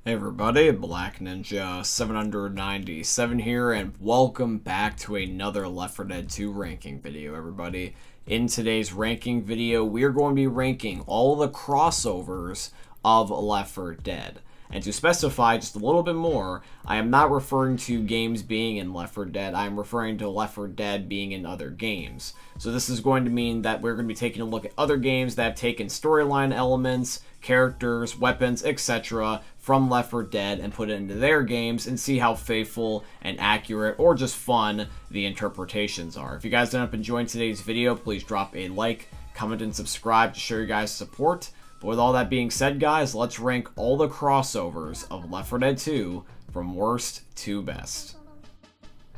Hey everybody, Black Ninja 797 here, and welcome back to another Left 4 Dead 2 ranking video, everybody. In today's ranking video, we're going to be ranking all the crossovers of Left 4 Dead. And to specify just a little bit more, I am not referring to games being in Left 4 Dead, I am referring to Left 4 Dead being in other games. So this is going to mean that we're going to be taking a look at other games that have taken storyline elements, characters, weapons, etc. from Left 4 Dead and put it into their games and see how faithful and accurate or just fun the interpretations are. If you guys end up enjoying today's video, please drop a like, comment, and subscribe to show your guys' support. But with all that being said, guys, let's rank all the crossovers of Left 4 Dead 2 from worst to best.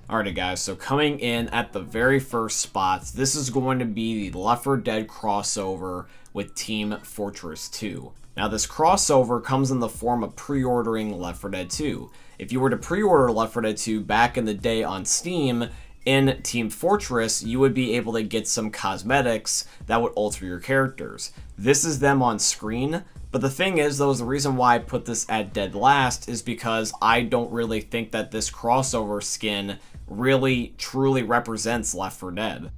Alrighty guys, so coming in at the very first spot, this is going to be the Left 4 Dead crossover with Team Fortress 2. Now this crossover comes in the form of pre-ordering Left 4 Dead 2. If you were to pre-order Left 4 Dead 2 back in the day on Steam, in Team Fortress, you would be able to get some cosmetics that would alter your characters. This is them on screen, but the thing is, though, is the reason why I put this at dead last is because I don't really think that this crossover skin really truly represents Left 4 Dead.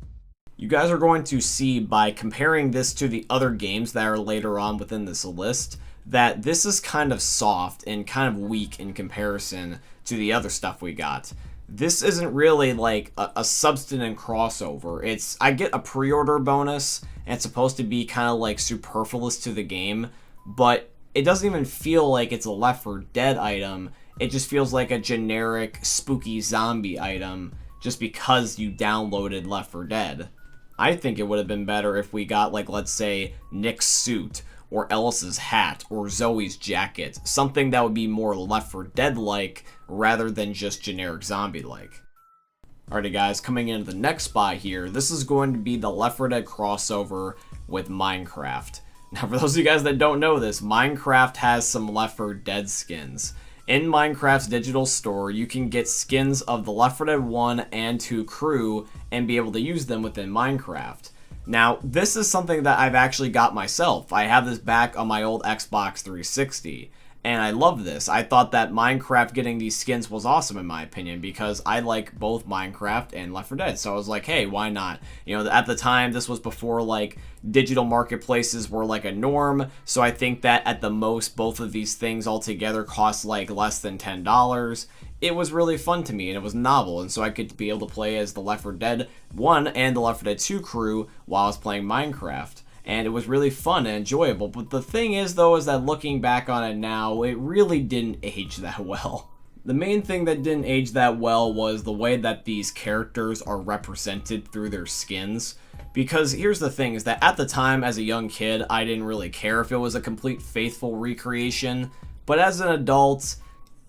You guys are going to see by comparing this to the other games that are later on within this list that this is kind of soft and kind of weak in comparison to the other stuff we got. This isn't really like a substantive crossover. I get a pre-order bonus, and it's supposed to be kind of like superfluous to the game, but it doesn't even feel like it's a Left 4 Dead item. It just feels like a generic spooky zombie item just because you downloaded Left 4 Dead. I think it would have been better if we got, like, let's say, Nick's suit, or Ellis's hat, or Zoe's jacket. Something that would be more Left 4 Dead-like, rather than just generic zombie-like. Alrighty guys, coming into the next spot here, this is going to be the Left 4 Dead crossover with Minecraft. Now for those of you guys that don't know this, Minecraft has some Left 4 Dead skins. In Minecraft's digital store, you can get skins of the Left 4 Dead 1 and 2 crew and be able to use them within Minecraft. Now, this is something that I've actually got myself. I have this back on my old Xbox 360, and I love this. I thought that Minecraft getting these skins was awesome in my opinion because I like both Minecraft and Left 4 Dead, so I was like, hey, why not? You know, at the time, this was before, like, digital marketplaces were, like, a norm, so I think that at the most, both of these things altogether cost, like, less than $10. It was really fun to me, and it was novel, and so I could be able to play as the Left 4 Dead 1 and the Left 4 Dead 2 crew while I was playing Minecraft. And it was really fun and enjoyable. But the thing is, though, is that looking back on it now, it really didn't age that well. The main thing that didn't age that well was the way that these characters are represented through their skins. Because here's the thing, is that at the time, as a young kid, I didn't really care if it was a complete faithful recreation. But as an adult,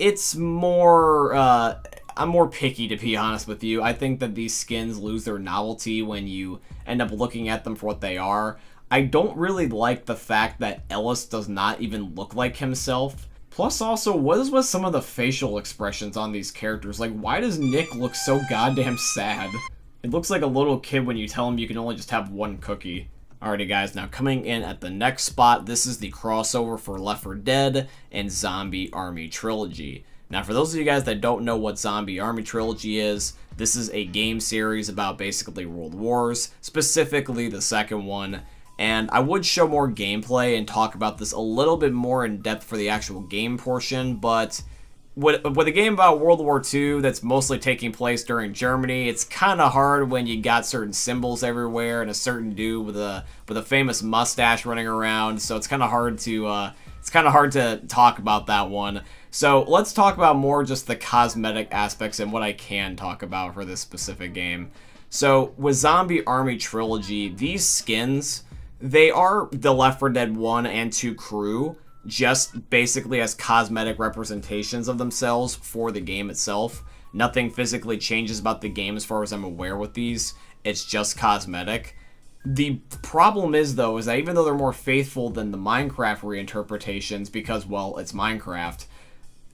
it's more, I'm more picky, to be honest with you. I think that these skins lose their novelty when you end up looking at them for what they are. I don't really like the fact that Ellis does not even look like himself. Plus also, what is with some of the facial expressions on these characters? Like, why does Nick look so goddamn sad? It looks like a little kid when you tell him you can only just have one cookie. Alrighty guys, now coming in at the next spot, this is the crossover for Left 4 Dead and Zombie Army Trilogy. Now for those of you guys that don't know what Zombie Army Trilogy is, this is a game series about basically World Wars, specifically the second one. And I would show more gameplay and talk about this a little bit more in depth for the actual game portion, but with a game about World War II that's mostly taking place during Germany, it's kind of hard when you got certain symbols everywhere and a certain dude with a famous mustache running around. So it's kind of hard to talk about that one. So let's talk about more just the cosmetic aspects and what I can talk about for this specific game. So with Zombie Army Trilogy, these skins, they are the Left 4 Dead 1 and 2 crew, just basically as cosmetic representations of themselves for the game itself. Nothing physically changes about the game as far as I'm aware with these. It's just cosmetic. The problem is, though, is that even though they're more faithful than the Minecraft reinterpretations, because, well, it's Minecraft,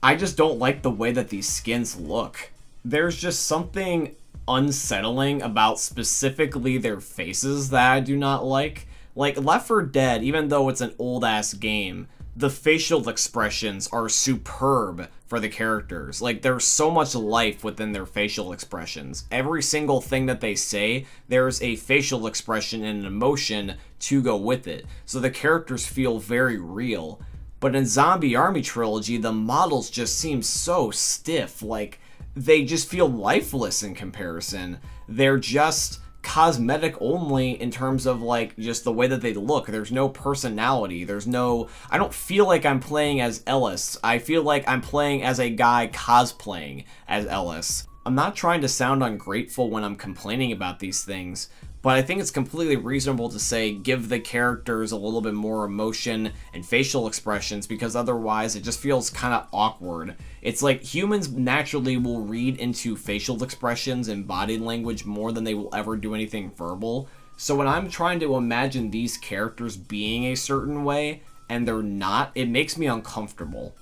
I just don't like the way that these skins look. There's just something unsettling about specifically their faces that I do not like. Like, Left 4 Dead, even though it's an old-ass game, the facial expressions are superb for the characters. Like, there's so much life within their facial expressions. Every single thing that they say, there's a facial expression and an emotion to go with it. So the characters feel very real. But in Zombie Army Trilogy, the models just seem so stiff. Like, they just feel lifeless in comparison. They're just cosmetic only in terms of like just the way that they look. There's no personality. I don't feel like I'm playing as Ellis. I feel like I'm playing as a guy cosplaying as Ellis. I'm not trying to sound ungrateful when I'm complaining about these things, but I think it's completely reasonable to say give the characters a little bit more emotion and facial expressions, because otherwise it just feels kind of awkward. It's like humans naturally will read into facial expressions and body language more than they will ever do anything verbal. So when I'm trying to imagine these characters being a certain way and they're not, it makes me uncomfortable.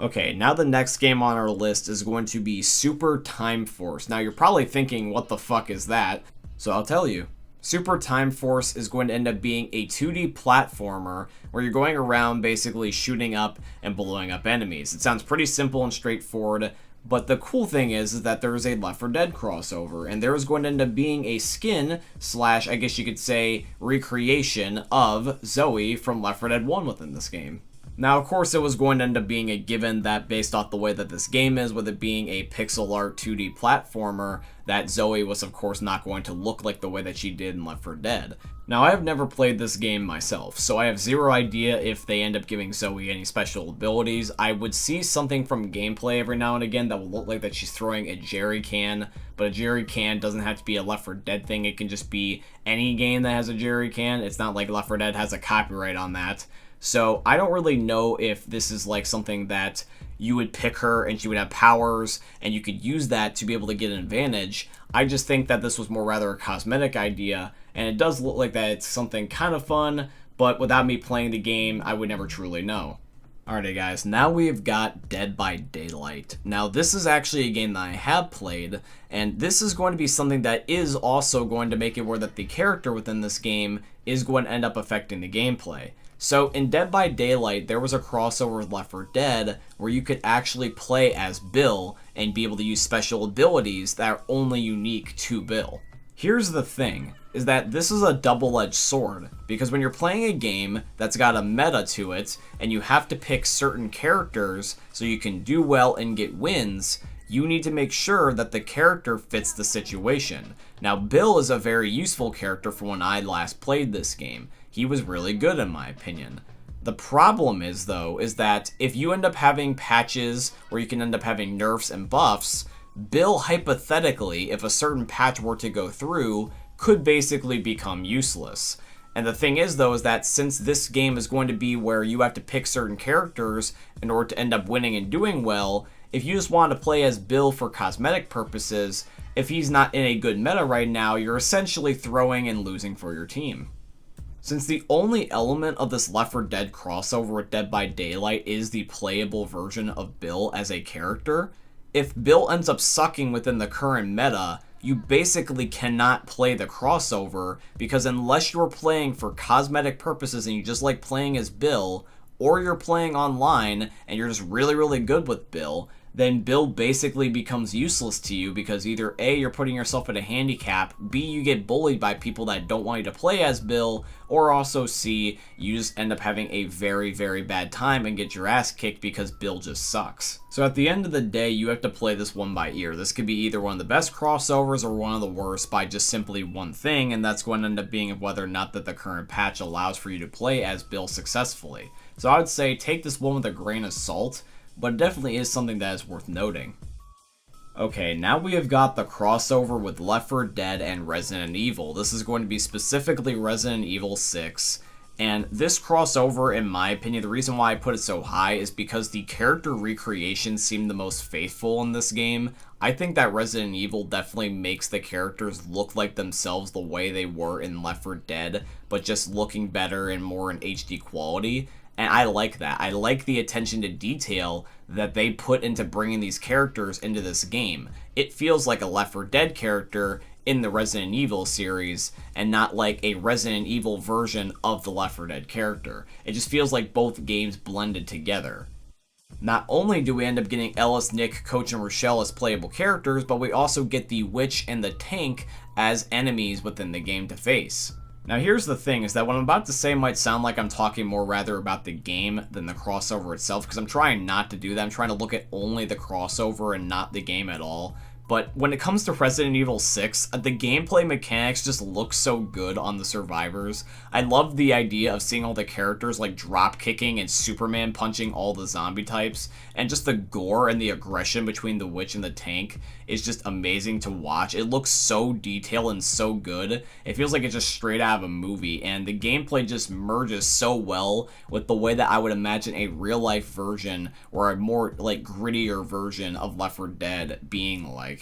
Okay, now the next game on our list is going to be Super Time Force. Now you're probably thinking, what the fuck is that? So I'll tell you. Super Time Force is going to end up being a 2D platformer where you're going around basically shooting up and blowing up enemies. It sounds pretty simple and straightforward, but the cool thing is that there is a Left 4 Dead crossover, and there is going to end up being a skin slash, I guess you could say, recreation of Zoe from Left 4 Dead 1 within this game. Now, of course, it was going to end up being a given that based off the way that this game is, with it being a pixel art 2D platformer, that Zoe was, of course, not going to look like the way that she did in Left 4 Dead. Now, I have never played this game myself, so I have zero idea if they end up giving Zoe any special abilities. I would see something from gameplay every now and again that will look like that she's throwing a jerry can, but a jerry can doesn't have to be a Left 4 Dead thing. It can just be any game that has a jerry can. It's not like Left 4 Dead has a copyright on that. So I don't really know if this is like something that you would pick her and she would have powers and you could use that to be able to get an advantage. I just think that this was more rather a cosmetic idea, and it does look like that it's something kind of fun, but without me playing the game, I would never truly know. Alrighty guys, now we've got Dead by Daylight. Now this is actually a game that I have played, and this is going to be something that is also going to make it where that the character within this game is going to end up affecting the gameplay. So in Dead by Daylight, there was a crossover with Left 4 Dead where you could actually play as Bill and be able to use special abilities that are only unique to Bill. Here's the thing, is that this is a double-edged sword, because when you're playing a game that's got a meta to it, and you have to pick certain characters so you can do well and get wins, you need to make sure that the character fits the situation. Now, Bill is a very useful character from when I last played this game. He was really good in my opinion. The problem is, though, is that if you end up having patches where you can end up having nerfs and buffs, Bill, hypothetically, if a certain patch were to go through, could basically become useless. And the thing is, though, is that since this game is going to be where you have to pick certain characters in order to end up winning and doing well, if you just want to play as Bill for cosmetic purposes, if he's not in a good meta right now, you're essentially throwing and losing for your team. Since the only element of this Left 4 Dead crossover with Dead by Daylight is the playable version of Bill as a character, if Bill ends up sucking within the current meta, you basically cannot play the crossover, because unless you're playing for cosmetic purposes and you just like playing as Bill, or you're playing online and you're just really, really good with Bill, then Bill basically becomes useless to you, because either A, you're putting yourself at a handicap, B, you get bullied by people that don't want you to play as Bill, or also C, you just end up having a very, very bad time and get your ass kicked because Bill just sucks. So at the end of the day, you have to play this one by ear. This could be either one of the best crossovers or one of the worst by just simply one thing, and that's going to end up being whether or not that the current patch allows for you to play as Bill successfully. So I would say take this one with a grain of salt, but it definitely is something that is worth noting. Okay, now we have got the crossover with Left 4 Dead and Resident Evil. This is going to be specifically Resident Evil 6, and this crossover, in my opinion, the reason why I put it so high is because the character recreation seemed the most faithful in this game. I think that Resident Evil definitely makes the characters look like themselves the way they were in Left 4 Dead, but just looking better and more in HD quality. And I like that. I like the attention to detail that they put into bringing these characters into this game. It feels like a Left 4 Dead character in the Resident Evil series and not like a Resident Evil version of the Left 4 Dead character. It just feels like both games blended together. Not only do we end up getting Ellis, Nick, Coach, and Rochelle as playable characters, but we also get the Witch and the Tank as enemies within the game to face. Now here's the thing, is that what I'm about to say might sound like I'm talking more rather about the game than the crossover itself, because I'm trying not to do that. I'm trying to look at only the crossover and not the game at all. But when it comes to Resident Evil 6, the gameplay mechanics just look so good on the survivors. I love the idea of seeing all the characters like drop kicking and Superman punching all the zombie types, and just the gore and the aggression between the Witch and the Tank is just amazing to watch. It looks so detailed and so good. It feels like it's just straight out of a movie, and the gameplay just merges so well with the way that I would imagine a real life version or a more like grittier version of Left 4 Dead being like.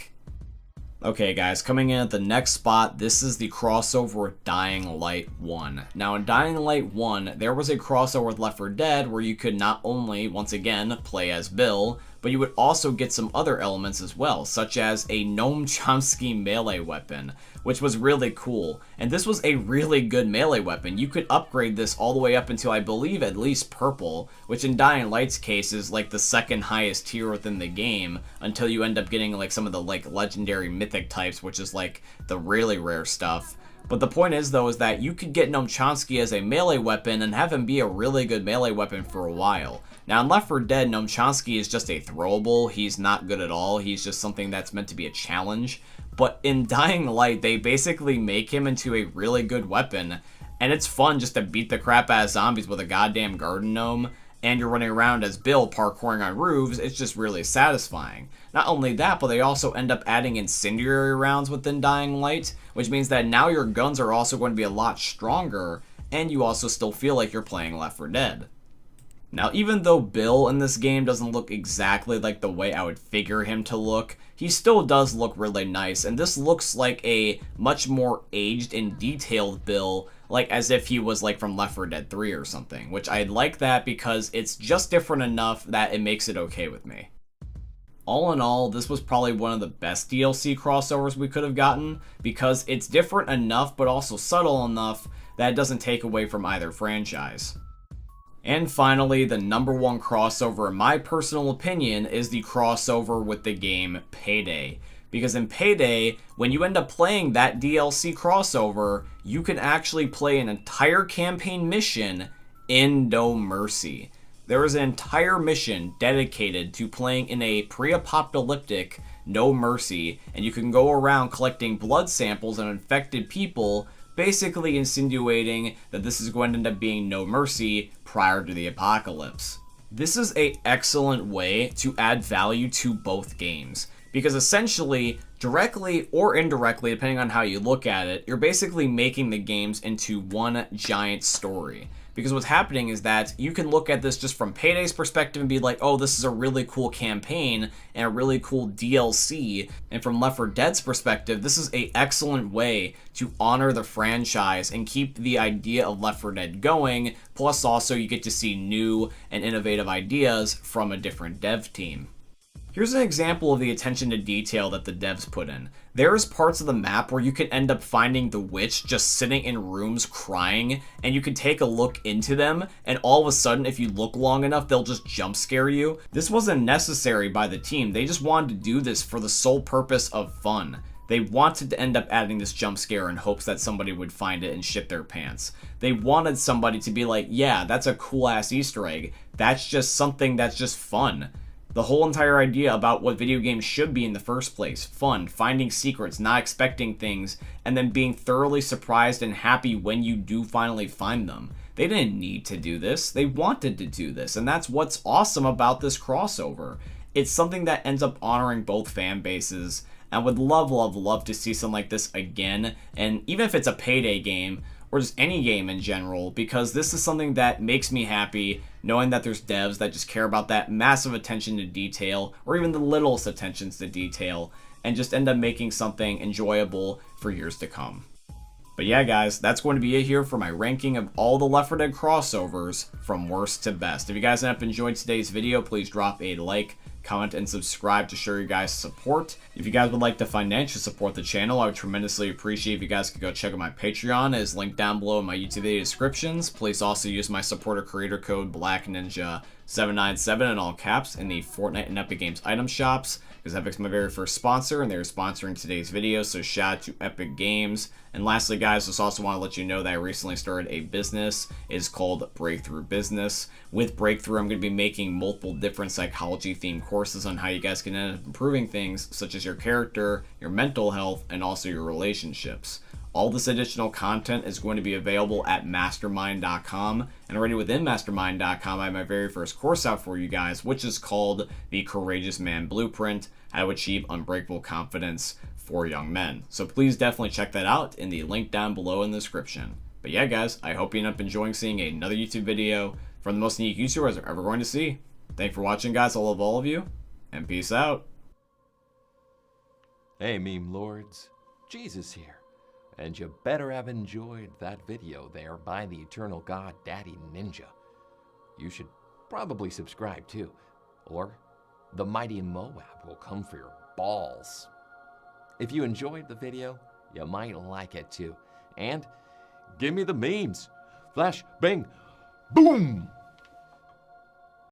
Okay guys, coming in at the next spot, this is the crossover with Dying Light 1. Now in Dying Light 1, there was a crossover with Left 4 Dead where you could not only, once again, play as Bill, but you would also get some other elements as well, such as a Noam Chomsky melee weapon, which was really cool. And this was a really good melee weapon. You could upgrade this all the way up until I believe at least purple, which in Dying Light's case is like the second highest tier within the game, until you end up getting like some of the like legendary mythic types, which is like the really rare stuff. But the point is though, is that you could get Noam Chomsky as a melee weapon and have him be a really good melee weapon for a while. Now in Left 4 Dead, Noam Chomsky is just a throwable. He's not good at all. He's just something that's meant to be a challenge. But in Dying Light, they basically make him into a really good weapon, and it's fun just to beat the crap out of zombies with a goddamn garden gnome, and you're running around as Bill parkouring on roofs. It's just really satisfying. Not only that, but they also end up adding incendiary rounds within Dying Light, which means that now your guns are also going to be a lot stronger, and you also still feel like you're playing Left 4 Dead. Now, even though Bill in this game doesn't look exactly like the way I would figure him to look, he still does look really nice, and this looks like a much more aged and detailed Bill, like as if he was like from Left 4 Dead 3 or something, which I like that because it's just different enough that it makes it okay with me. All in all, this was probably one of the best DLC crossovers we could have gotten, because it's different enough but also subtle enough that it doesn't take away from either franchise. And finally, the number one crossover, in my personal opinion, is the crossover with the game Payday. Because in Payday, when you end up playing that DLC crossover, you can actually play an entire campaign mission in No Mercy. There is an entire mission dedicated to playing in a pre-apocalyptic No Mercy, and you can go around collecting blood samples of infected people, basically insinuating that this is going to end up being No Mercy prior to the apocalypse. This is an excellent way to add value to both games, because essentially, directly or indirectly, depending on how you look at it, you're basically making the games into one giant story. Because what's happening is that you can look at this just from Payday's perspective and be like, oh, this is a really cool campaign and a really cool DLC. And from Left 4 Dead's perspective, this is an excellent way to honor the franchise and keep the idea of Left 4 Dead going. Plus also you get to see new and innovative ideas from a different dev team. Here's an example of the attention to detail that the devs put in. There's parts of the map where you can end up finding the witch just sitting in rooms crying, and you can take a look into them, and all of a sudden, if you look long enough, they'll just jump scare you. This wasn't necessary by the team. They just wanted to do this for the sole purpose of fun. They wanted to end up adding this jump scare in hopes that somebody would find it and shit their pants. They wanted somebody to be like, yeah, that's a cool ass Easter egg. That's just something that's just fun. The whole entire idea about what video games should be in the first place. Fun, finding secrets, not expecting things, and then being thoroughly surprised and happy when you do finally find them. They didn't need to do this. They wanted to do this, and that's what's awesome about this crossover. It's something that ends up honoring both fan bases, and would love to see something like this again, and even if it's a Payday game, or just any game in general, because this is something that makes me happy, knowing that there's devs that just care about that massive attention to detail, or even the littlest attentions to detail, and just end up making something enjoyable for years to come. But yeah guys, that's going to be it here for my ranking of all the Left 4 Dead crossovers from worst to best. If you guys end up enjoyed today's video, please drop a like, comment, and subscribe to show you guys support. If you guys would like to financially support the channel, I would tremendously appreciate if you guys could go check out my Patreon, as linked down below in my YouTube video descriptions. Please also use my supporter creator code BlackNinja797 in all caps in the Fortnite and Epic Games item shops, because Epic's my very first sponsor and they're sponsoring today's video, so shout out to Epic Games. And lastly, guys, just also want to let you know that I recently started a business. It's called Breakthrough Business. With Breakthrough, I'm going to be making multiple different psychology-themed courses on how you guys can end up improving things such as your character, your mental health, and also your relationships. All this additional content is going to be available at mastermind.com, and already within mastermind.com, I have my very first course out for you guys, which is called The Courageous Man Blueprint: How to Achieve Unbreakable Confidence for Young Men. So please definitely check that out in the link down below in the description. But yeah, guys, I hope you end up enjoying seeing another YouTube video from the most unique YouTubers you're ever going to see. Thanks for watching, guys. I love all of you, and peace out. Hey, meme lords, Jesus here. And you better have enjoyed that video there by the eternal god Daddy Ninja. You should probably subscribe too, or the mighty Moab will come for your balls. If you enjoyed the video, you might like it too. And give me the memes. Flash, bang, boom!